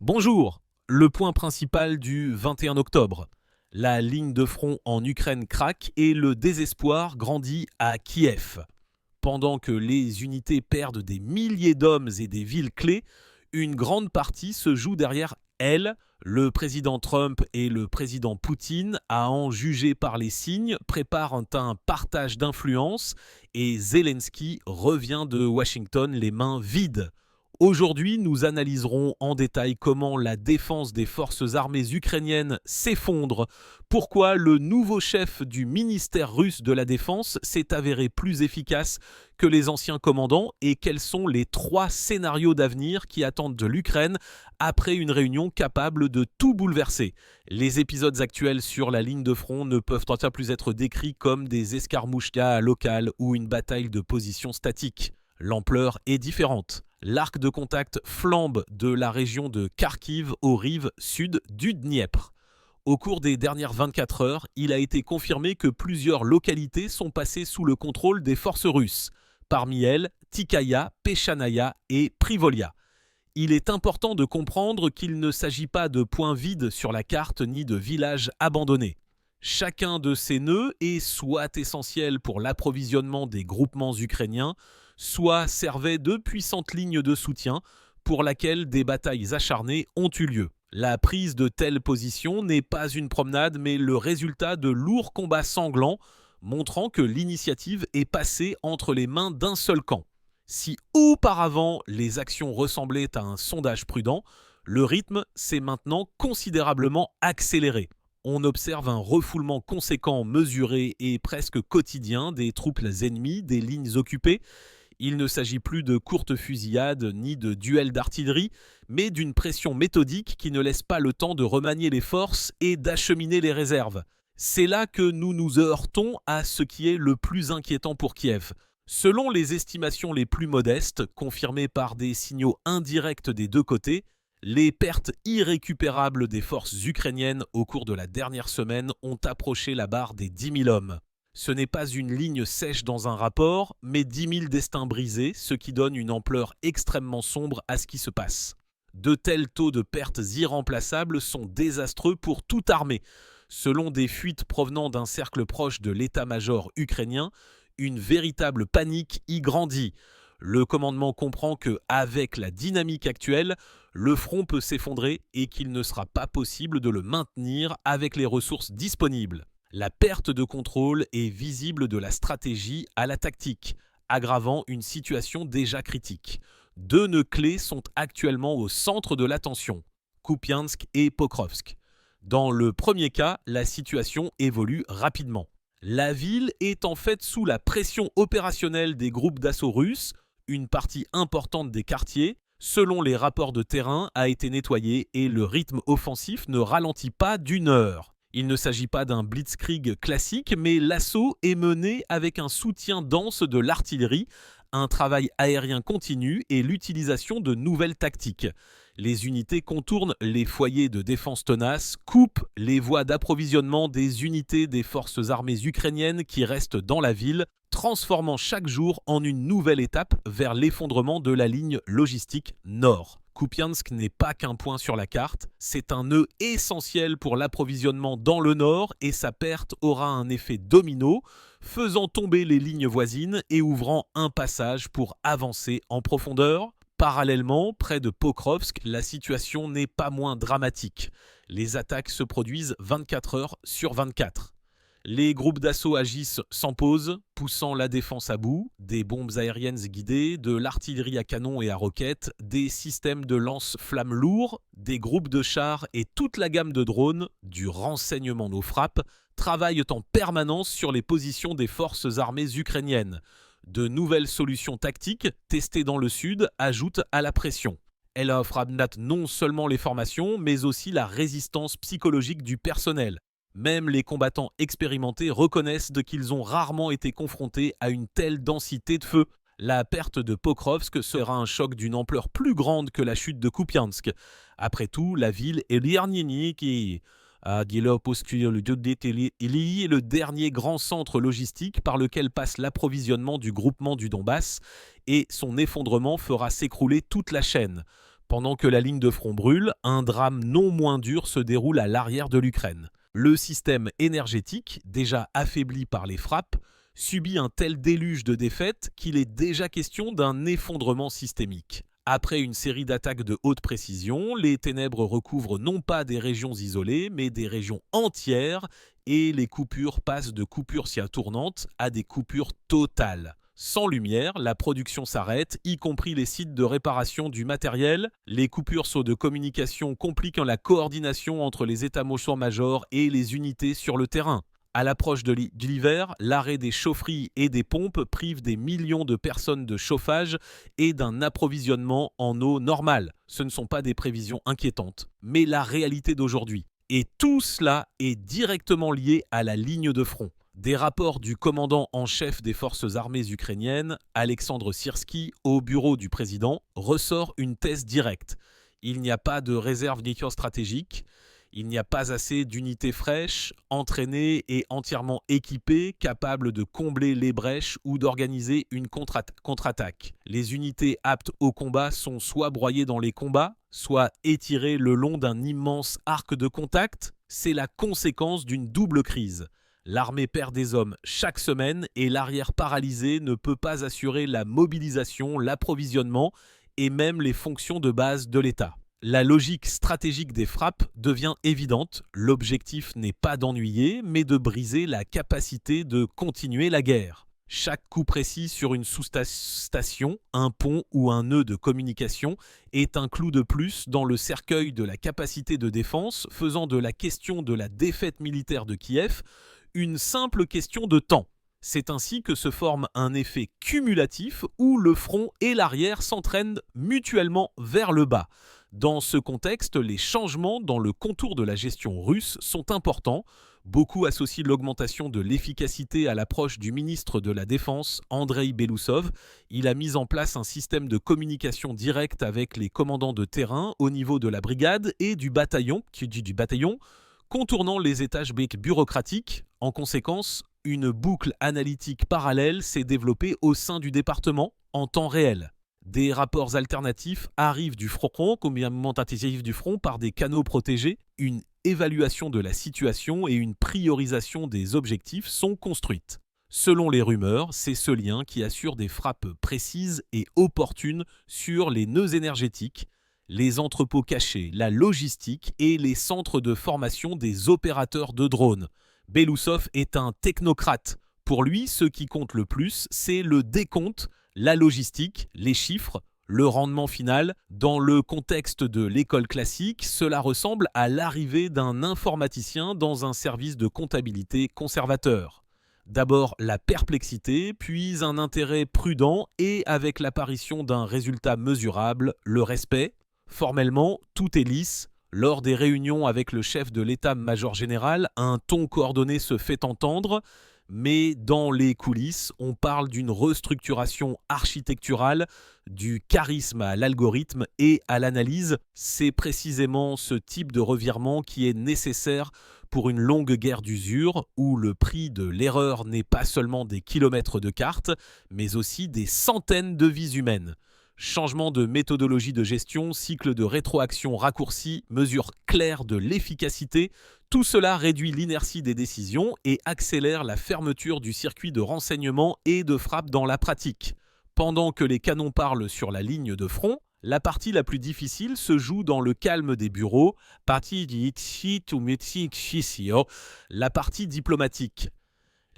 Bonjour, le point principal du 21 octobre. La ligne de front en Ukraine craque et le désespoir grandit à Kiev. Pendant que les unités perdent des milliers d'hommes et des villes clés, une grande partie se joue derrière elle. Le président Trump et le président Poutine, à en juger par les signes, préparent un partage d'influence et Zelensky revient de Washington les mains vides. Aujourd'hui, nous analyserons en détail comment la défense des forces armées ukrainiennes s'effondre, pourquoi le nouveau chef du ministère russe de la Défense s'est avéré plus efficace que les anciens commandants et quels sont les 3 scénarios d'avenir qui attendent de l'Ukraine après une réunion capable de tout bouleverser. Les épisodes actuels sur la ligne de front ne peuvent en plus être décrits comme des escarmouches locales ou une bataille de position statique. L'ampleur est différente. L'arc de contact flambe de la région de Kharkiv aux rives sud du Dniepr. Au cours des dernières 24 heures, il a été confirmé que plusieurs localités sont passées sous le contrôle des forces russes. Parmi elles, Tikaya, Peshanaya et Privolia. Il est important de comprendre qu'il ne s'agit pas de points vides sur la carte ni de villages abandonnés. Chacun de ces nœuds est soit essentiel pour l'approvisionnement des groupements ukrainiens, soit servait de puissantes lignes de soutien pour laquelle des batailles acharnées ont eu lieu. La prise de telles positions n'est pas une promenade mais le résultat de lourds combats sanglants montrant que l'initiative est passée entre les mains d'un seul camp. Si auparavant les actions ressemblaient à un sondage prudent, le rythme s'est maintenant considérablement accéléré. On observe un refoulement conséquent, mesuré et presque quotidien des troupes ennemies, des lignes occupées. Il ne s'agit plus de courtes fusillades ni de duels d'artillerie, mais d'une pression méthodique qui ne laisse pas le temps de remanier les forces et d'acheminer les réserves. C'est là que nous nous heurtons à ce qui est le plus inquiétant pour Kiev. Selon les estimations les plus modestes, confirmées par des signaux indirects des deux côtés, les pertes irrécupérables des forces ukrainiennes au cours de la dernière semaine ont approché la barre des 10 000 hommes. Ce n'est pas une ligne sèche dans un rapport, mais 10 000 destins brisés, ce qui donne une ampleur extrêmement sombre à ce qui se passe. De tels taux de pertes irremplaçables sont désastreux pour toute armée. Selon des fuites provenant d'un cercle proche de l'état-major ukrainien, une véritable panique y grandit. Le commandement comprend que, avec la dynamique actuelle, le front peut s'effondrer et qu'il ne sera pas possible de le maintenir avec les ressources disponibles. La perte de contrôle est visible de la stratégie à la tactique, aggravant une situation déjà critique. 2 nœuds clés sont actuellement au centre de l'attention, Kupiansk et Pokrovsk. Dans le premier cas, la situation évolue rapidement. La ville est en fait sous la pression opérationnelle des groupes d'assaut russes. Une partie importante des quartiers, selon les rapports de terrain, a été nettoyée et le rythme offensif ne ralentit pas d'une heure. Il ne s'agit pas d'un blitzkrieg classique, mais l'assaut est mené avec un soutien dense de l'artillerie, un travail aérien continu et l'utilisation de nouvelles tactiques. Les unités contournent les foyers de défense tenaces, coupent les voies d'approvisionnement des unités des forces armées ukrainiennes qui restent dans la ville, transformant chaque jour en une nouvelle étape vers l'effondrement de la ligne logistique nord. Kupiansk n'est pas qu'un point sur la carte, c'est un nœud essentiel pour l'approvisionnement dans le nord et sa perte aura un effet domino, faisant tomber les lignes voisines et ouvrant un passage pour avancer en profondeur. Parallèlement, près de Pokrovsk, la situation n'est pas moins dramatique. Les attaques se produisent 24 heures sur 24. Les groupes d'assaut agissent sans pause, poussant la défense à bout, des bombes aériennes guidées, de l'artillerie à canon et à roquettes, des systèmes de lance-flammes lourds, des groupes de chars et toute la gamme de drones, du renseignement aux frappes, travaillent en permanence sur les positions des forces armées ukrainiennes. De nouvelles solutions tactiques, testées dans le sud, ajoutent à la pression. Elle offre non seulement les formations, mais aussi la résistance psychologique du personnel. Même les combattants expérimentés reconnaissent qu'ils ont rarement été confrontés à une telle densité de feu. La perte de Pokrovsk sera un choc d'une ampleur plus grande que la chute de Kupiansk. Après tout, la ville est le dernier grand centre logistique par lequel passe l'approvisionnement du groupement du Donbass et son effondrement fera s'écrouler toute la chaîne. Pendant que la ligne de front brûle, un drame non moins dur se déroule à l'arrière de l'Ukraine. Le système énergétique, déjà affaibli par les frappes, subit un tel déluge de défaites qu'il est déjà question d'un effondrement systémique. Après une série d'attaques de haute précision, les ténèbres recouvrent non pas des régions isolées, mais des régions entières, et les coupures passent de coupures tournantes à des coupures totales. Sans lumière, la production s'arrête, y compris les sites de réparation du matériel. Les coupures de communication compliquent la coordination entre les états-majors et les unités sur le terrain. À l'approche de l'hiver, l'arrêt des chaufferies et des pompes prive des millions de personnes de chauffage et d'un approvisionnement en eau normale. Ce ne sont pas des prévisions inquiétantes, mais la réalité d'aujourd'hui. Et tout cela est directement lié à la ligne de front. Des rapports du commandant en chef des forces armées ukrainiennes, Alexandre Syrski, au bureau du président, ressort une thèse directe. Il n'y a pas de réserve nucléaire stratégique. Il n'y a pas assez d'unités fraîches, entraînées et entièrement équipées, capables de combler les brèches ou d'organiser une contre-attaque. Les unités aptes au combat sont soit broyées dans les combats, soit étirées le long d'un immense arc de contact. C'est la conséquence d'une double crise. L'armée perd des hommes chaque semaine et l'arrière paralysé ne peut pas assurer la mobilisation, l'approvisionnement et même les fonctions de base de l'État. La logique stratégique des frappes devient évidente. L'objectif n'est pas d'ennuyer, mais de briser la capacité de continuer la guerre. Chaque coup précis sur une sous-station, un pont ou un nœud de communication est un clou de plus dans le cercueil de la capacité de défense, faisant de la question de la défaite militaire de Kiev une simple question de temps. C'est ainsi que se forme un effet cumulatif où le front et l'arrière s'entraînent mutuellement vers le bas. Dans ce contexte, les changements dans le contour de la gestion russe sont importants. Beaucoup associent l'augmentation de l'efficacité à l'approche du ministre de la Défense, Andrei Belousov. Il a mis en place un système de communication directe avec les commandants de terrain au niveau de la brigade et du bataillon, contournant les étages bureaucratiques. En conséquence, une boucle analytique parallèle s'est développée au sein du département en temps réel. Des rapports alternatifs arrivent du front, par des canaux protégés. Une évaluation de la situation et une priorisation des objectifs sont construites. Selon les rumeurs, c'est ce lien qui assure des frappes précises et opportunes sur les nœuds énergétiques, les entrepôts cachés, la logistique et les centres de formation des opérateurs de drones. Belousov est un technocrate. Pour lui, ce qui compte le plus, c'est le décompte, la logistique, les chiffres, le rendement final. Dans le contexte de l'école classique, cela ressemble à l'arrivée d'un informaticien dans un service de comptabilité conservateur. D'abord la perplexité, puis un intérêt prudent et avec l'apparition d'un résultat mesurable, le respect. Formellement, tout est lisse. Lors des réunions avec le chef de l'état-major général, un ton coordonné se fait entendre. Mais dans les coulisses, on parle d'une restructuration architecturale, du charisme à l'algorithme et à l'analyse. C'est précisément ce type de revirement qui est nécessaire pour une longue guerre d'usure où le prix de l'erreur n'est pas seulement des kilomètres de carte, mais aussi des centaines de vies humaines. Changement de méthodologie de gestion, cycle de rétroaction raccourci, mesure claire de l'efficacité, tout cela réduit l'inertie des décisions et accélère la fermeture du circuit de renseignement et de frappe dans la pratique. Pendant que les canons parlent sur la ligne de front, la partie la plus difficile se joue dans le calme des bureaux, la partie diplomatique.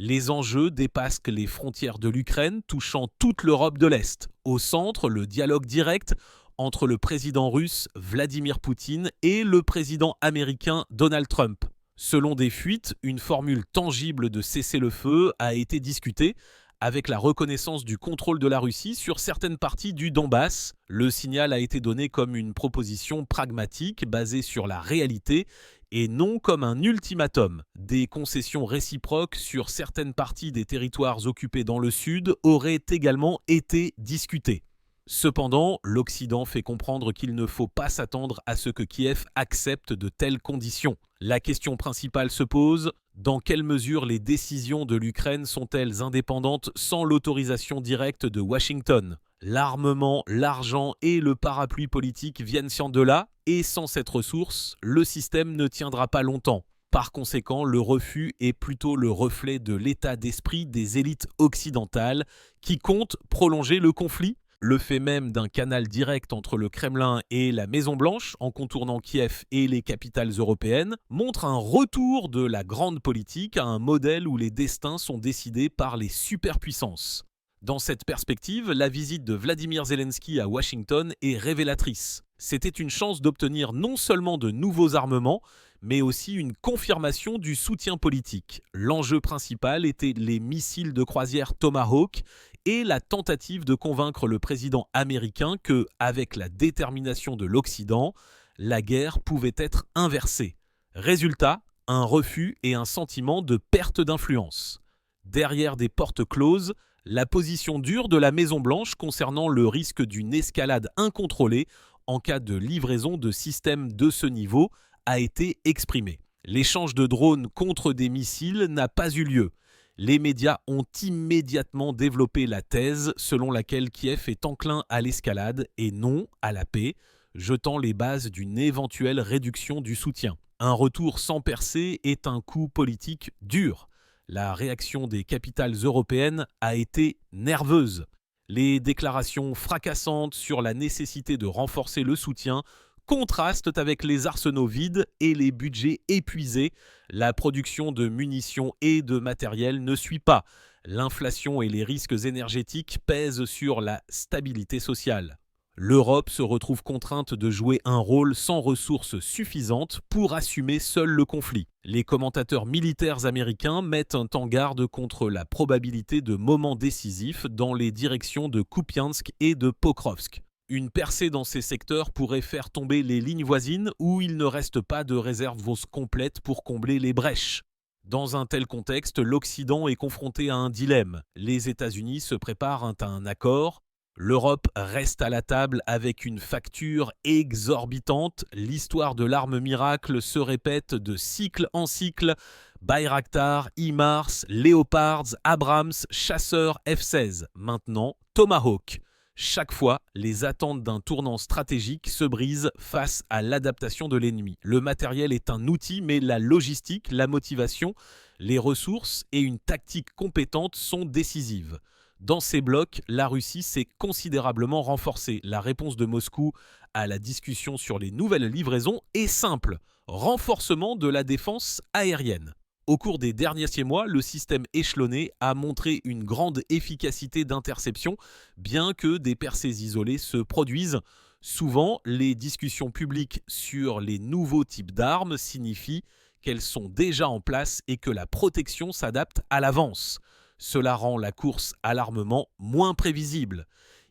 Les enjeux dépassent les frontières de l'Ukraine, touchant toute l'Europe de l'Est. Au centre, le dialogue direct entre le président russe Vladimir Poutine et le président américain Donald Trump. Selon des fuites, une formule tangible de cessez-le-feu a été discutée, avec la reconnaissance du contrôle de la Russie sur certaines parties du Donbass. Le signal a été donné comme une proposition pragmatique basée sur la réalité et non comme un ultimatum. Des concessions réciproques sur certaines parties des territoires occupés dans le sud auraient également été discutées. Cependant, l'Occident fait comprendre qu'il ne faut pas s'attendre à ce que Kiev accepte de telles conditions. La question principale se pose: dans quelle mesure les décisions de l'Ukraine sont-elles indépendantes sans l'autorisation directe de Washington ? L'armement, l'argent et le parapluie politique viennent de là, et sans cette ressource, le système ne tiendra pas longtemps. Par conséquent, le refus est plutôt le reflet de l'état d'esprit des élites occidentales qui comptent prolonger le conflit. Le fait même d'un canal direct entre le Kremlin et la Maison-Blanche, en contournant Kiev et les capitales européennes, montre un retour de la grande politique à un modèle où les destins sont décidés par les superpuissances. Dans cette perspective, la visite de Vladimir Zelensky à Washington est révélatrice. C'était une chance d'obtenir non seulement de nouveaux armements, mais aussi une confirmation du soutien politique. L'enjeu principal était les missiles de croisière Tomahawk et la tentative de convaincre le président américain que, avec la détermination de l'Occident, la guerre pouvait être inversée. Résultat, un refus et un sentiment de perte d'influence. Derrière des portes closes, la position dure de la Maison-Blanche concernant le risque d'une escalade incontrôlée en cas de livraison de systèmes de ce niveau a été exprimée. L'échange de drones contre des missiles n'a pas eu lieu. Les médias ont immédiatement développé la thèse selon laquelle Kiev est enclin à l'escalade et non à la paix, jetant les bases d'une éventuelle réduction du soutien. Un retour sans percée est un coup politique dur. La réaction des capitales européennes a été nerveuse. Les déclarations fracassantes sur la nécessité de renforcer le soutien contrastent avec les arsenaux vides et les budgets épuisés. La production de munitions et de matériel ne suit pas. L'inflation et les risques énergétiques pèsent sur la stabilité sociale. L'Europe se retrouve contrainte de jouer un rôle sans ressources suffisantes pour assumer seul le conflit. Les commentateurs militaires américains mettent en garde contre la probabilité de moments décisifs dans les directions de Kupiansk et de Pokrovsk. Une percée dans ces secteurs pourrait faire tomber les lignes voisines où il ne reste pas de réserve complète pour combler les brèches. Dans un tel contexte, l'Occident est confronté à un dilemme. Les États-Unis se préparent à un accord. L'Europe reste à la table avec une facture exorbitante. L'histoire de l'arme miracle se répète de cycle en cycle. Bayraktar, HIMARS, Leopards, Abrams, chasseurs F-16. Maintenant, Tomahawk. Chaque fois, les attentes d'un tournant stratégique se brisent face à l'adaptation de l'ennemi. Le matériel est un outil, mais la logistique, la motivation, les ressources et une tactique compétente sont décisives. Dans ces blocs, la Russie s'est considérablement renforcée. La réponse de Moscou à la discussion sur les nouvelles livraisons est simple: renforcement de la défense aérienne. Au cours des derniers 6 mois, le système échelonné a montré une grande efficacité d'interception, bien que des percées isolées se produisent. Souvent, les discussions publiques sur les nouveaux types d'armes signifient qu'elles sont déjà en place et que la protection s'adapte à l'avance. Cela rend la course à l'armement moins prévisible.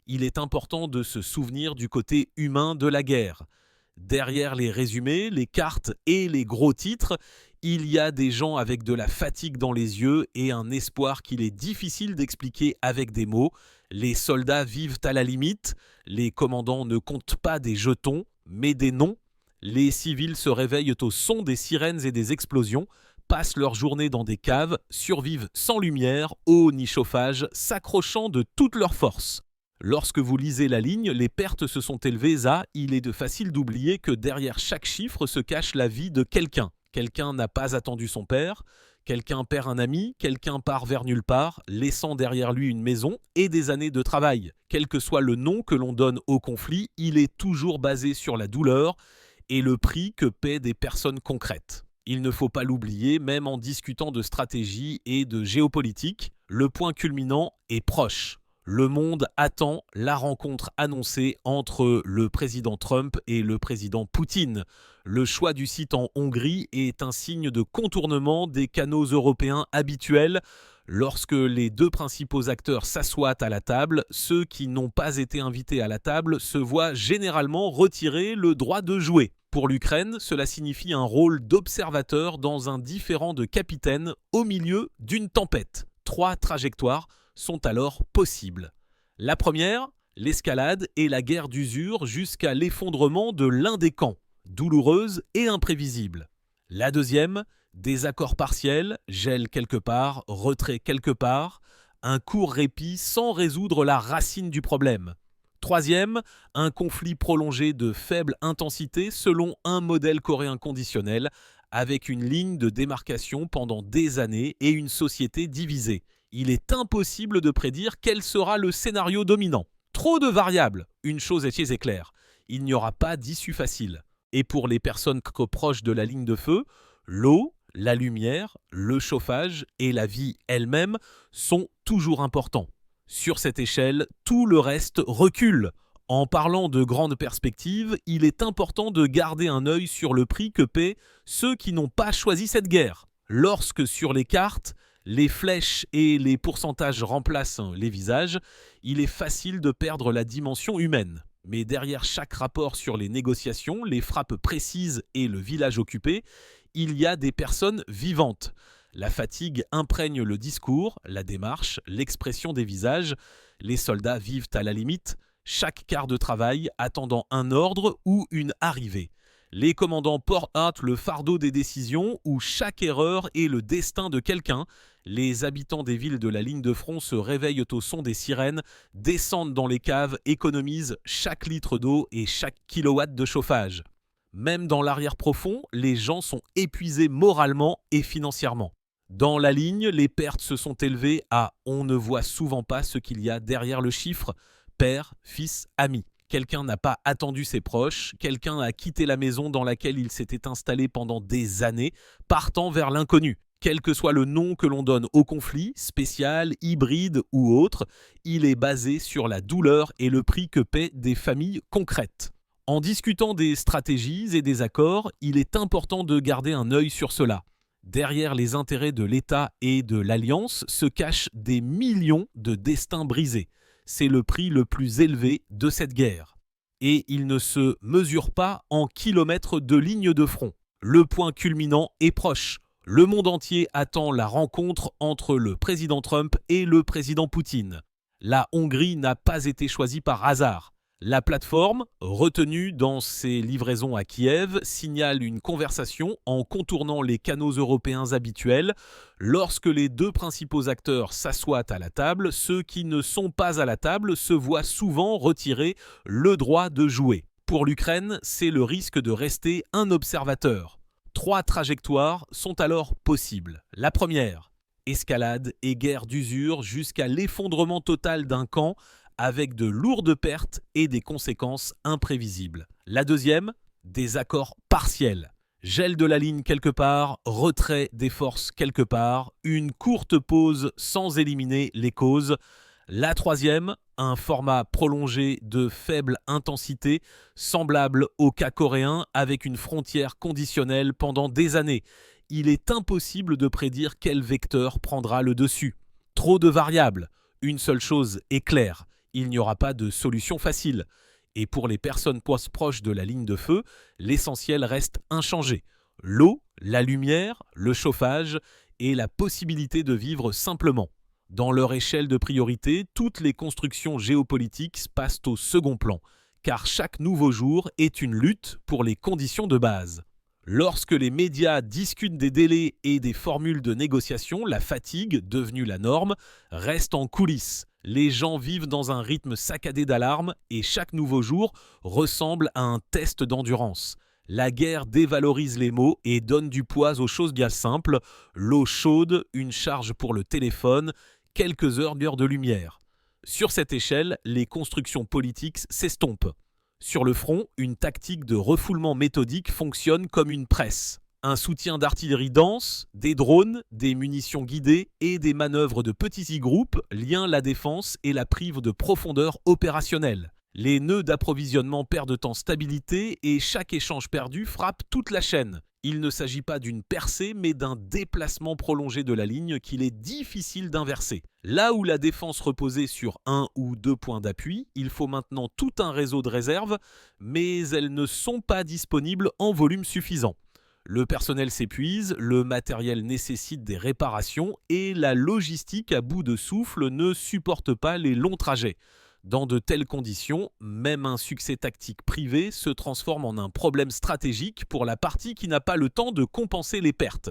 Il est important de se souvenir du côté humain de la guerre. Derrière les résumés, les cartes et les gros titres, il y a des gens avec de la fatigue dans les yeux et un espoir qu'il est difficile d'expliquer avec des mots. Les soldats vivent à la limite, les commandants ne comptent pas des jetons, mais des noms. Les civils se réveillent au son des sirènes et des explosions, passent leur journée dans des caves, survivent sans lumière, eau ni chauffage, s'accrochant de toutes leurs forces. Lorsque vous lisez la ligne, les pertes se sont élevées à « il est de facile d'oublier que derrière chaque chiffre se cache la vie de quelqu'un ». Quelqu'un n'a pas attendu son père, quelqu'un perd un ami, quelqu'un part vers nulle part, laissant derrière lui une maison et des années de travail. Quel que soit le nom que l'on donne au conflit, il est toujours basé sur la douleur et le prix que paient des personnes concrètes. Il ne faut pas l'oublier, même en discutant de stratégie et de géopolitique, le point culminant est proche. Le monde attend la rencontre annoncée entre le président Trump et le président Poutine. Le choix du site en Hongrie est un signe de contournement des canaux européens habituels. Lorsque les deux principaux acteurs s'assoient à la table, ceux qui n'ont pas été invités à la table se voient généralement retirer le droit de jouer. Pour l'Ukraine, cela signifie un rôle d'observateur dans un différend de capitaine au milieu d'une tempête. 3 trajectoires sont alors possibles. La première, l'escalade et la guerre d'usure jusqu'à l'effondrement de l'un des camps, douloureuse et imprévisible. La deuxième, des accords partiels, gel quelque part, retrait quelque part, un court répit sans résoudre la racine du problème. Troisième, un conflit prolongé de faible intensité selon un modèle coréen conditionnel, avec une ligne de démarcation pendant des années et une société divisée. Il est impossible de prédire quel sera le scénario dominant. Trop de variables, une chose est claire, il n'y aura pas d'issue facile. Et pour les personnes proches de la ligne de feu, l'eau, la lumière, le chauffage et la vie elle-même sont toujours importants. Sur cette échelle, tout le reste recule. En parlant de grandes perspectives, il est important de garder un œil sur le prix que paient ceux qui n'ont pas choisi cette guerre. Lorsque sur les cartes, les flèches et les pourcentages remplacent les visages, il est facile de perdre la dimension humaine. Mais derrière chaque rapport sur les négociations, les frappes précises et le village occupé, il y a des personnes vivantes. La fatigue imprègne le discours, la démarche, l'expression des visages. Les soldats vivent à la limite, chaque quart de travail attendant un ordre ou une arrivée. Les commandants portent le fardeau des décisions où chaque erreur est le destin de quelqu'un. Les habitants des villes de la ligne de front se réveillent au son des sirènes, descendent dans les caves, économisent chaque litre d'eau et chaque kilowatt de chauffage. Même dans l'arrière profond, les gens sont épuisés moralement et financièrement. Dans la ligne, les pertes se sont élevées à « on ne voit souvent pas ce qu'il y a derrière le chiffre », père, fils, amis. Quelqu'un n'a pas attendu ses proches, quelqu'un a quitté la maison dans laquelle il s'était installé pendant des années, partant vers l'inconnu. Quel que soit le nom que l'on donne au conflit, spécial, hybride ou autre, il est basé sur la douleur et le prix que paient des familles concrètes. En discutant des stratégies et des accords, il est important de garder un œil sur cela. Derrière les intérêts de l'État et de l'Alliance se cachent des millions de destins brisés. C'est le prix le plus élevé de cette guerre. Et il ne se mesure pas en kilomètres de ligne de front. Le point culminant est proche. Le monde entier attend la rencontre entre le président Trump et le président Poutine. La Hongrie n'a pas été choisie par hasard. La plateforme, retenue dans ses livraisons à Kiev, signale une conversation en contournant les canaux européens habituels. Lorsque les deux principaux acteurs s'assoient à la table, ceux qui ne sont pas à la table se voient souvent retirer le droit de jouer. Pour l'Ukraine, c'est le risque de rester un observateur. 3 trajectoires sont alors possibles. La première, escalade et guerre d'usure jusqu'à l'effondrement total d'un camp, avec de lourdes pertes et des conséquences imprévisibles. La deuxième, des accords partiels. Gel de la ligne quelque part, retrait des forces quelque part, une courte pause sans éliminer les causes. La troisième, un format prolongé de faible intensité, semblable au cas coréen, avec une frontière conditionnelle pendant des années. Il est impossible de prédire quel vecteur prendra le dessus. Trop de variables. Une seule chose est claire. Il n'y aura pas de solution facile. Et pour les personnes proches de la ligne de feu, l'essentiel reste inchangé. L'eau, la lumière, le chauffage et la possibilité de vivre simplement. Dans leur échelle de priorité, toutes les constructions géopolitiques passent au second plan, car chaque nouveau jour est une lutte pour les conditions de base. Lorsque les médias discutent des délais et des formules de négociation, la fatigue, devenue la norme, reste en coulisses. Les gens vivent dans un rythme saccadé d'alarmes et chaque nouveau jour ressemble à un test d'endurance. La guerre dévalorise les mots et donne du poids aux choses bien simples. L'eau chaude, une charge pour le téléphone, quelques heures de lumière. Sur cette échelle, les constructions politiques s'estompent. Sur le front, une tactique de refoulement méthodique fonctionne comme une presse. Un soutien d'artillerie dense, des drones, des munitions guidées et des manœuvres de petits groupes lient la défense et la privent de profondeur opérationnelle. Les nœuds d'approvisionnement perdent en stabilité et chaque échange perdu frappe toute la chaîne. Il ne s'agit pas d'une percée mais d'un déplacement prolongé de la ligne qu'il est difficile d'inverser. Là où la défense reposait sur 1 ou 2 points d'appui, il faut maintenant tout un réseau de réserves, mais elles ne sont pas disponibles en volume suffisant. Le personnel s'épuise, le matériel nécessite des réparations et la logistique à bout de souffle ne supporte pas les longs trajets. Dans de telles conditions, même un succès tactique privé se transforme en un problème stratégique pour la partie qui n'a pas le temps de compenser les pertes.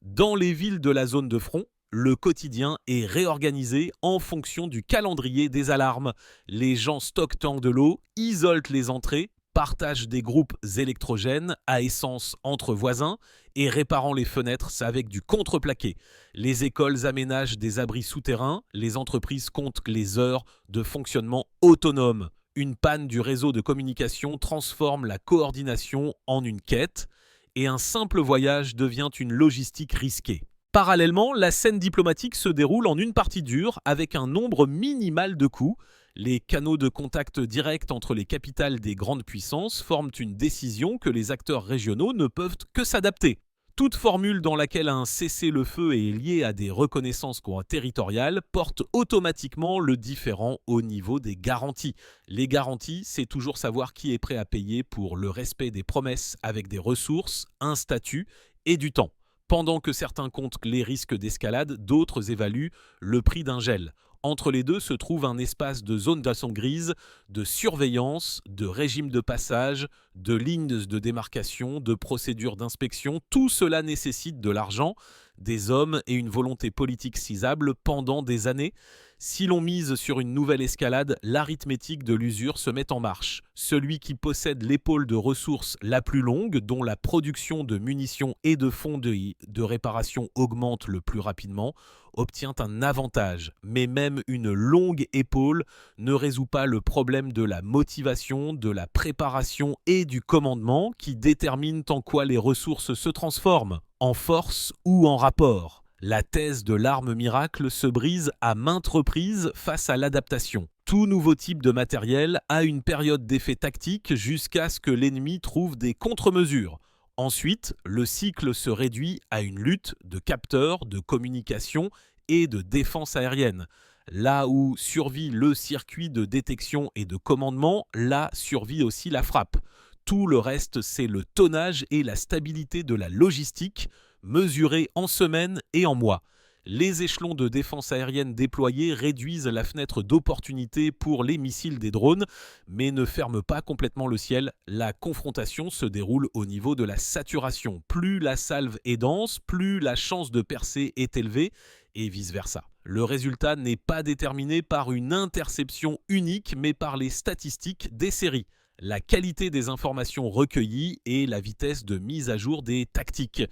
Dans les villes de la zone de front, le quotidien est réorganisé en fonction du calendrier des alarmes. Les gens stockent de l'eau, isolent les entrées, partagent des groupes électrogènes à essence entre voisins et réparant les fenêtres avec du contreplaqué. Les écoles aménagent des abris souterrains, les entreprises comptent les heures de fonctionnement autonome. Une panne du réseau de communication transforme la coordination en une quête et un simple voyage devient une logistique risquée. Parallèlement, la scène diplomatique se déroule en une partie dure avec un nombre minimal de coups. Les canaux de contact direct entre les capitales des grandes puissances forment une décision que les acteurs régionaux ne peuvent que s'adapter. Toute formule dans laquelle un cessez-le-feu est lié à des reconnaissances territoriales porte automatiquement le différend au niveau des garanties. Les garanties, c'est toujours savoir qui est prêt à payer pour le respect des promesses avec des ressources, un statut et du temps. Pendant que certains comptent les risques d'escalade, d'autres évaluent le prix d'un gel. Entre les deux se trouve un espace de zone d'action grise, de surveillance, de régime de passage, de lignes de démarcation, de procédures d'inspection. Tout cela nécessite de l'argent, des hommes et une volonté politique cisables pendant des années. Si l'on mise sur une nouvelle escalade, l'arithmétique de l'usure se met en marche. Celui qui possède l'épaule de ressources la plus longue, dont la production de munitions et de fonds de réparation augmente le plus rapidement, obtient un avantage. Mais même une longue épaule ne résout pas le problème de la motivation, de la préparation et du commandement qui déterminent en quoi les ressources se transforment, en force ou en rapport. La thèse de l'arme miracle se brise à maintes reprises face à l'adaptation. Tout nouveau type de matériel a une période d'effet tactique jusqu'à ce que l'ennemi trouve des contre-mesures. Ensuite, le cycle se réduit à une lutte de capteurs, de communication et de défense aérienne. Là où survit le circuit de détection et de commandement, là survit aussi la frappe. Tout le reste, c'est le tonnage et la stabilité de la logistique, mesurés en semaines et en mois. Les échelons de défense aérienne déployés réduisent la fenêtre d'opportunité pour les missiles des drones, mais ne ferment pas complètement le ciel. La confrontation se déroule au niveau de la saturation. Plus la salve est dense, plus la chance de percer est élevée, et vice-versa. Le résultat n'est pas déterminé par une interception unique, mais par les statistiques des séries, la qualité des informations recueillies et la vitesse de mise à jour des tactiques.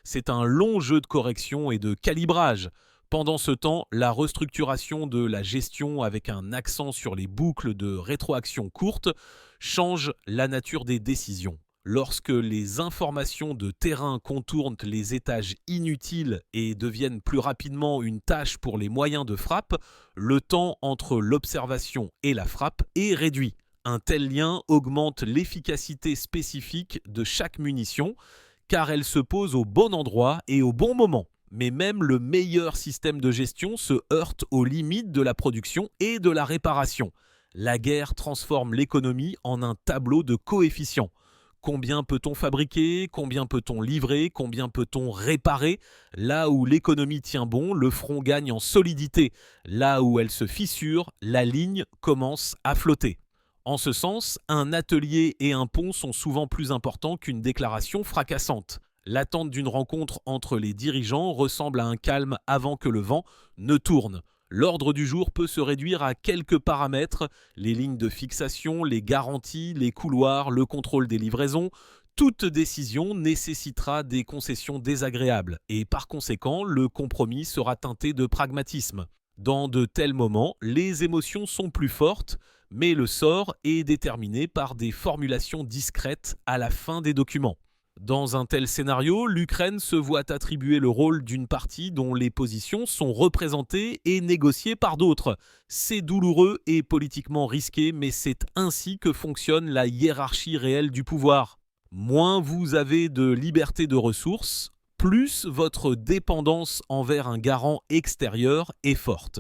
C'est un long jeu de correction et de calibrage. Pendant ce temps, la restructuration de la gestion avec un accent sur les boucles de rétroaction courtes change la nature des décisions. Lorsque les informations de terrain contournent les étages inutiles et deviennent plus rapidement une tâche pour les moyens de frappe, le temps entre l'observation et la frappe est réduit. Un tel lien augmente l'efficacité spécifique de chaque munition, car elle se pose au bon endroit et au bon moment. Mais même le meilleur système de gestion se heurte aux limites de la production et de la réparation. La guerre transforme l'économie en un tableau de coefficients. Combien peut-on fabriquer? Combien peut-on livrer? Combien peut-on réparer? Là où l'économie tient bon, le front gagne en solidité. Là où elle se fissure, la ligne commence à flotter. En ce sens, un atelier et un pont sont souvent plus importants qu'une déclaration fracassante. L'attente d'une rencontre entre les dirigeants ressemble à un calme avant que le vent ne tourne. L'ordre du jour peut se réduire à quelques paramètres, les lignes de fixation, les garanties, les couloirs, le contrôle des livraisons. Toute décision nécessitera des concessions désagréables et par conséquent, le compromis sera teinté de pragmatisme. Dans de tels moments, les émotions sont plus fortes, mais le sort est déterminé par des formulations discrètes à la fin des documents. Dans un tel scénario, l'Ukraine se voit attribuer le rôle d'une partie dont les positions sont représentées et négociées par d'autres. C'est douloureux et politiquement risqué, mais c'est ainsi que fonctionne la hiérarchie réelle du pouvoir. Moins vous avez de liberté de ressources, plus votre dépendance envers un garant extérieur est forte.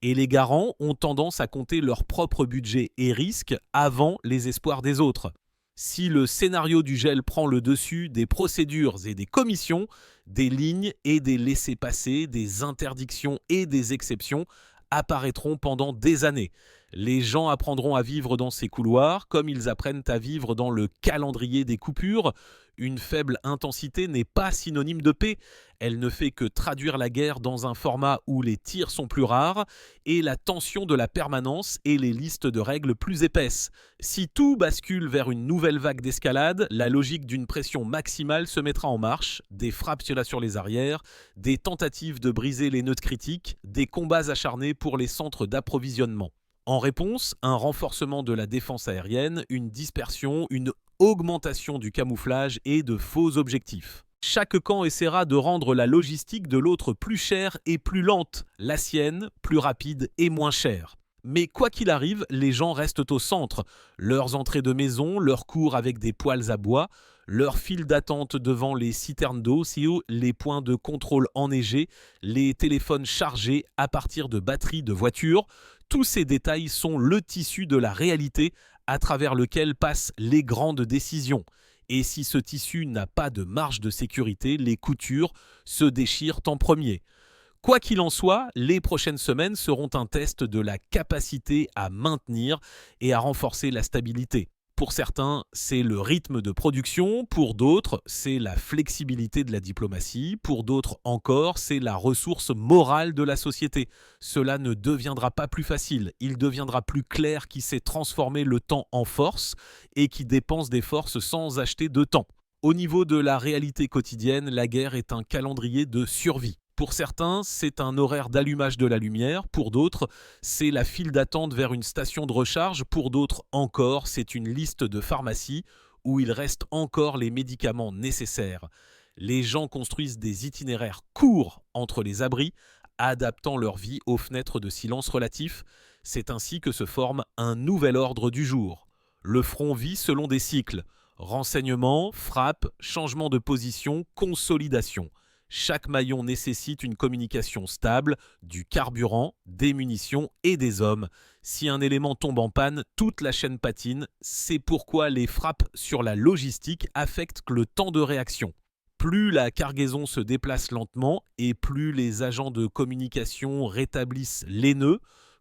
Et les garants ont tendance à compter leur propre budget et risques avant les espoirs des autres. Si le scénario du gel prend le dessus, des procédures et des commissions, des lignes et des laissez-passer, des interdictions et des exceptions apparaîtront pendant des années. Les gens apprendront à vivre dans ces couloirs comme ils apprennent à vivre dans le calendrier des coupures. Une faible intensité n'est pas synonyme de paix. Elle ne fait que traduire la guerre dans un format où les tirs sont plus rares et la tension de la permanence et les listes de règles plus épaisses. Si tout bascule vers une nouvelle vague d'escalade, la logique d'une pression maximale se mettra en marche, des frappes sur les arrières, des tentatives de briser les nœuds critiques, des combats acharnés pour les centres d'approvisionnement. En réponse, un renforcement de la défense aérienne, une dispersion, une augmentation du camouflage et de faux objectifs. Chaque camp essaiera de rendre la logistique de l'autre plus chère et plus lente, la sienne plus rapide et moins chère. Mais quoi qu'il arrive, les gens restent au centre. Leurs entrées de maison, leurs cours avec des poêles à bois, leurs files d'attente devant les citernes d'eau, les points de contrôle enneigés, les téléphones chargés à partir de batteries de voitures. Tous ces détails sont le tissu de la réalité à travers lequel passent les grandes décisions. Et si ce tissu n'a pas de marge de sécurité, les coutures se déchirent en premier. Quoi qu'il en soit, les prochaines semaines seront un test de la capacité à maintenir et à renforcer la stabilité. Pour certains, c'est le rythme de production, pour d'autres, c'est la flexibilité de la diplomatie, pour d'autres encore, c'est la ressource morale de la société. Cela ne deviendra pas plus facile, il deviendra plus clair qui sait transformer le temps en force et qui dépense des forces sans acheter de temps. Au niveau de la réalité quotidienne, la guerre est un calendrier de survie. Pour certains, c'est un horaire d'allumage de la lumière, pour d'autres, c'est la file d'attente vers une station de recharge, pour d'autres encore, c'est une liste de pharmacie où il reste encore les médicaments nécessaires. Les gens construisent des itinéraires courts entre les abris, adaptant leur vie aux fenêtres de silence relatif. C'est ainsi que se forme un nouvel ordre du jour. Le front vit selon des cycles. Renseignement, frappe, changement de position, consolidation. Chaque maillon nécessite une communication stable, du carburant, des munitions et des hommes. Si un élément tombe en panne, toute la chaîne patine. C'est pourquoi les frappes sur la logistique affectent le temps de réaction. Plus la cargaison se déplace lentement et plus les agents de communication rétablissent les nœuds,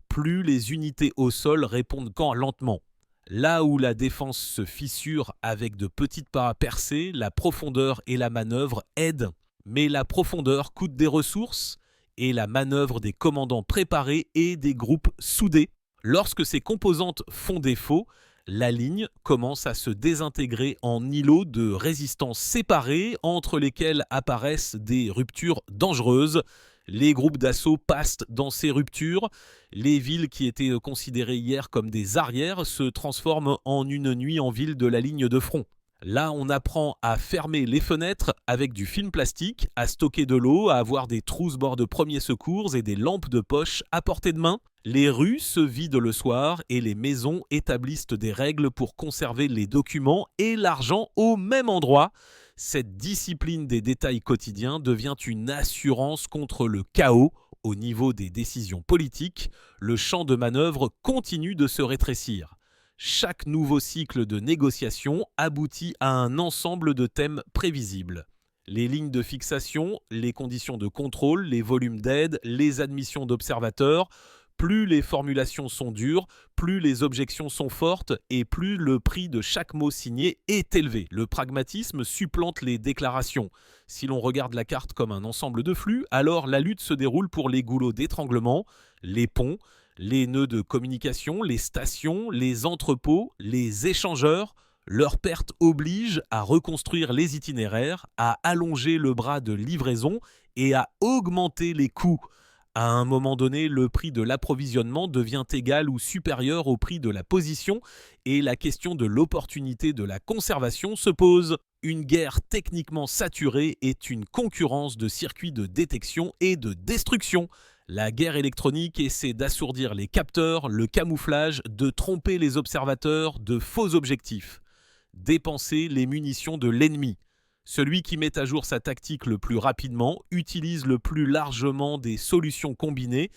plus les unités au sol répondent lentement. Là où la défense se fissure avec de petites pas percées, la profondeur et la manœuvre aident. Mais la profondeur coûte des ressources et la manœuvre des commandants préparés et des groupes soudés. Lorsque ces composantes font défaut, la ligne commence à se désintégrer en îlots de résistance séparés entre lesquels apparaissent des ruptures dangereuses. Les groupes d'assaut passent dans ces ruptures. Les villes qui étaient considérées hier comme des arrières se transforment en une nuit en ville de la ligne de front. Là, on apprend à fermer les fenêtres avec du film plastique, à stocker de l'eau, à avoir des trousses-bords de premiers secours et des lampes de poche à portée de main. Les rues se vident le soir et les maisons établissent des règles pour conserver les documents et l'argent au même endroit. Cette discipline des détails quotidiens devient une assurance contre le chaos au niveau des décisions politiques. Le champ de manœuvre continue de se rétrécir. Chaque nouveau cycle de négociation aboutit à un ensemble de thèmes prévisibles. Les lignes de fixation, les conditions de contrôle, les volumes d'aide, les admissions d'observateurs. Plus les formulations sont dures, plus les objections sont fortes et plus le prix de chaque mot signé est élevé. Le pragmatisme supplante les déclarations. Si l'on regarde la carte comme un ensemble de flux, alors la lutte se déroule pour les goulots d'étranglement, les ponts, les nœuds de communication, les stations, les entrepôts, les échangeurs. Leur perte oblige à reconstruire les itinéraires, à allonger le bras de livraison et à augmenter les coûts. À un moment donné, le prix de l'approvisionnement devient égal ou supérieur au prix de la position et la question de l'opportunité de la conservation se pose. Une guerre techniquement saturée est une concurrence de circuits de détection et de destruction. La guerre électronique essaie d'assourdir les capteurs, le camouflage, de tromper les observateurs, de faux objectifs. Dépenser les munitions de l'ennemi. Celui qui met à jour sa tactique le plus rapidement, utilise le plus largement des solutions combinées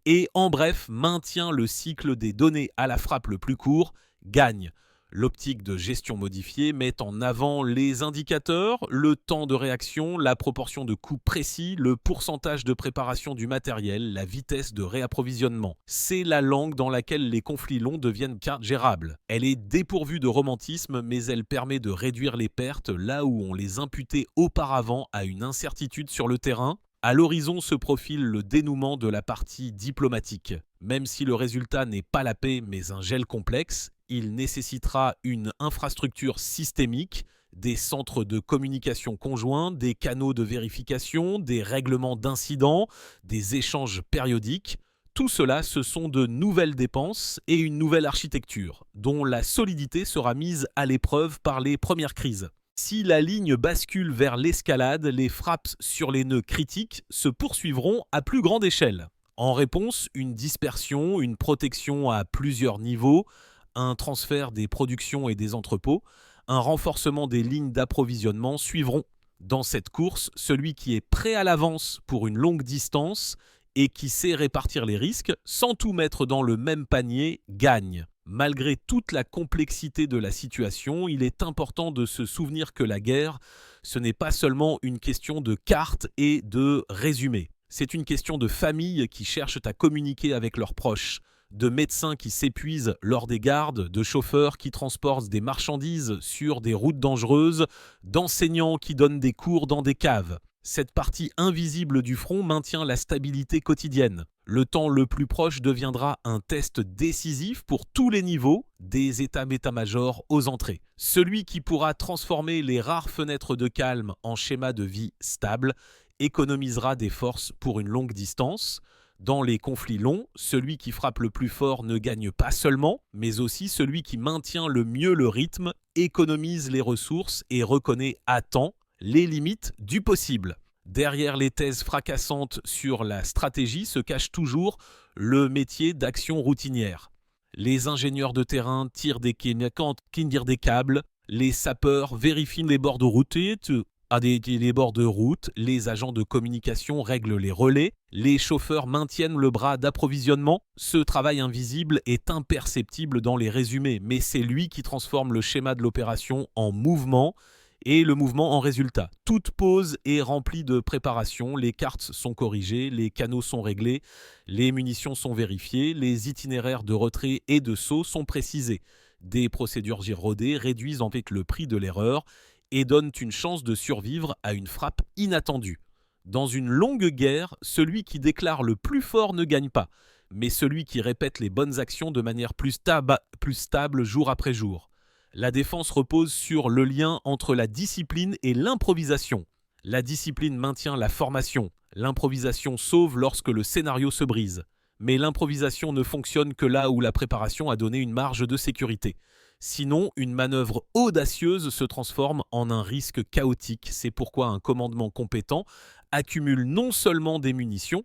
et, en bref, maintient le cycle des données à la frappe le plus court, gagne. L'optique de gestion modifiée met en avant les indicateurs, le temps de réaction, la proportion de coûts précis, le pourcentage de préparation du matériel, la vitesse de réapprovisionnement. C'est la langue dans laquelle les conflits longs deviennent gérables. Elle est dépourvue de romantisme, mais elle permet de réduire les pertes là où on les imputait auparavant à une incertitude sur le terrain. À l'horizon se profile le dénouement de la partie diplomatique. Même si le résultat n'est pas la paix mais un gel complexe, il nécessitera une infrastructure systémique, des centres de communication conjoints, des canaux de vérification, des règlements d'incidents, des échanges périodiques. Tout cela, ce sont de nouvelles dépenses et une nouvelle architecture, dont la solidité sera mise à l'épreuve par les premières crises. Si la ligne bascule vers l'escalade, les frappes sur les nœuds critiques se poursuivront à plus grande échelle. En réponse, une dispersion, une protection à plusieurs niveaux, un transfert des productions et des entrepôts, un renforcement des lignes d'approvisionnement suivront. Dans cette course, celui qui est prêt à l'avance pour une longue distance et qui sait répartir les risques sans tout mettre dans le même panier gagne. Malgré toute la complexité de la situation, il est important de se souvenir que la guerre, ce n'est pas seulement une question de cartes et de résumés. C'est une question de familles qui cherchent à communiquer avec leurs proches, de médecins qui s'épuisent lors des gardes, de chauffeurs qui transportent des marchandises sur des routes dangereuses, d'enseignants qui donnent des cours dans des caves. Cette partie invisible du front maintient la stabilité quotidienne. Le temps le plus proche deviendra un test décisif pour tous les niveaux, des états-majors aux entrées. Celui qui pourra transformer les rares fenêtres de calme en schéma de vie stable économisera des forces pour une longue distance. Dans les conflits longs, celui qui frappe le plus fort ne gagne pas seulement, mais aussi celui qui maintient le mieux le rythme, économise les ressources et reconnaît à temps les limites du possible. Derrière les thèses fracassantes sur la stratégie se cache toujours le métier d'action routinière. Les ingénieurs de terrain tirent des câbles, les sapeurs vérifient les bords de route, les agents de communication règlent les relais, les chauffeurs maintiennent le bras d'approvisionnement. Ce travail invisible est imperceptible dans les résumés, mais c'est lui qui transforme le schéma de l'opération en mouvement et le mouvement en résultat. Toute pause est remplie de préparation, les cartes sont corrigées, les canaux sont réglés, les munitions sont vérifiées, les itinéraires de retrait et de saut sont précisés. Des procédures rodées réduisent en fait le prix de l'erreur et donnent une chance de survivre à une frappe inattendue. Dans une longue guerre, celui qui déclare le plus fort ne gagne pas, mais celui qui répète les bonnes actions de manière plus stable jour après jour. La défense repose sur le lien entre la discipline et l'improvisation. La discipline maintient la formation. L'improvisation sauve lorsque le scénario se brise. Mais l'improvisation ne fonctionne que là où la préparation a donné une marge de sécurité. Sinon, une manœuvre audacieuse se transforme en un risque chaotique. C'est pourquoi un commandement compétent accumule non seulement des munitions,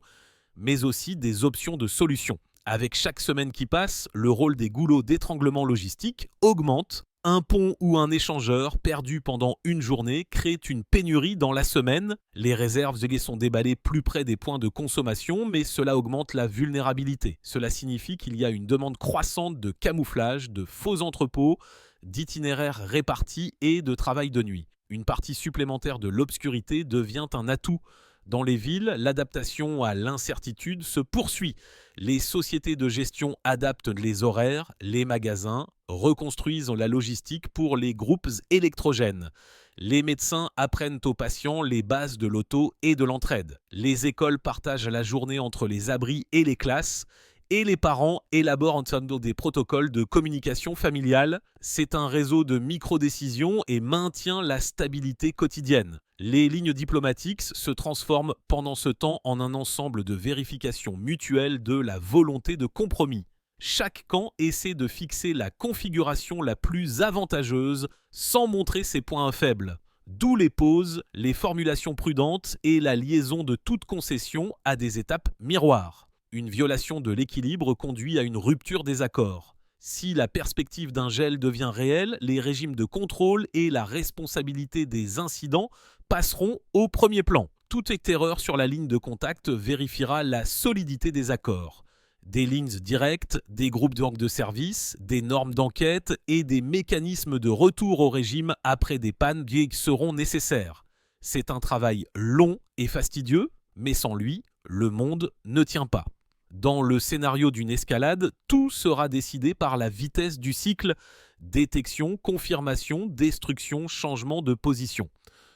mais aussi des options de solutions. Avec chaque semaine qui passe, le rôle des goulots d'étranglement logistique augmente. Un pont ou un échangeur perdu pendant une journée crée une pénurie dans la semaine. Les réserves sont déballées plus près des points de consommation, mais cela augmente la vulnérabilité. Cela signifie qu'il y a une demande croissante de camouflage, de faux entrepôts, d'itinéraires répartis et de travail de nuit. Une partie supplémentaire de l'obscurité devient un atout. Dans les villes, l'adaptation à l'incertitude se poursuit. Les sociétés de gestion adaptent les horaires, les magasins, reconstruisent la logistique pour les groupes électrogènes. Les médecins apprennent aux patients les bases de l'auto et de l'entraide. Les écoles partagent la journée entre les abris et les classes. Et les parents élaborent ensemble des protocoles de communication familiale. C'est un réseau de micro-décisions et maintient la stabilité quotidienne. Les lignes diplomatiques se transforment pendant ce temps en un ensemble de vérifications mutuelles de la volonté de compromis. Chaque camp essaie de fixer la configuration la plus avantageuse sans montrer ses points faibles. D'où les pauses, les formulations prudentes et la liaison de toute concession à des étapes miroirs. Une violation de l'équilibre conduit à une rupture des accords. Si la perspective d'un gel devient réelle, les régimes de contrôle et la responsabilité des incidents passeront au premier plan. Toute erreur sur la ligne de contact vérifiera la solidité des accords. Des lignes directes, des groupes de service, des normes d'enquête et des mécanismes de retour au régime après des pannes qui seront nécessaires. C'est un travail long et fastidieux, mais sans lui, le monde ne tient pas. Dans le scénario d'une escalade, tout sera décidé par la vitesse du cycle: détection, confirmation, destruction, changement de position.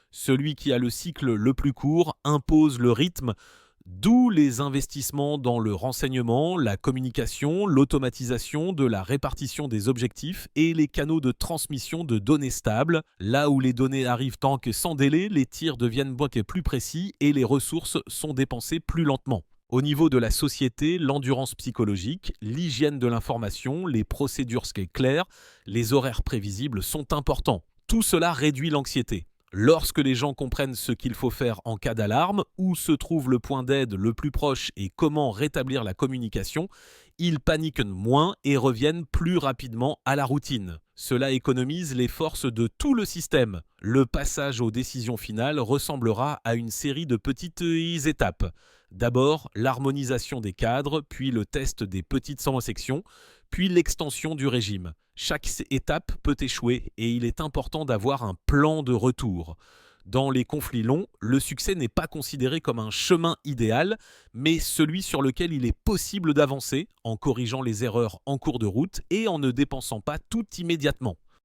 Celui qui a le cycle le plus court impose le rythme, d'où les investissements dans le renseignement, la communication, l'automatisation de la répartition des objectifs et les canaux de transmission de données stables. Là où les données arrivent tant que sans délai, les tirs deviennent beaucoup plus précis et les ressources sont dépensées plus lentement. Au niveau de la société, l'endurance psychologique, l'hygiène de l'information, les procédures claires, les horaires prévisibles sont importants. Tout cela réduit l'anxiété. Lorsque les gens comprennent ce qu'il faut faire en cas d'alarme, où se trouve le point d'aide le plus proche et comment rétablir la communication, ils paniquent moins et reviennent plus rapidement à la routine. Cela économise les forces de tout le système. Le passage aux décisions finales ressemblera à une série de petites étapes. D'abord, l'harmonisation des cadres, puis le test des petites sections, puis l'extension du régime. Chaque étape peut échouer et il est important d'avoir un plan de retour. Dans les conflits longs, le succès n'est pas considéré comme un chemin idéal, mais celui sur lequel il est possible d'avancer en corrigeant les erreurs en cours de route et en ne dépensant pas tout immédiatement.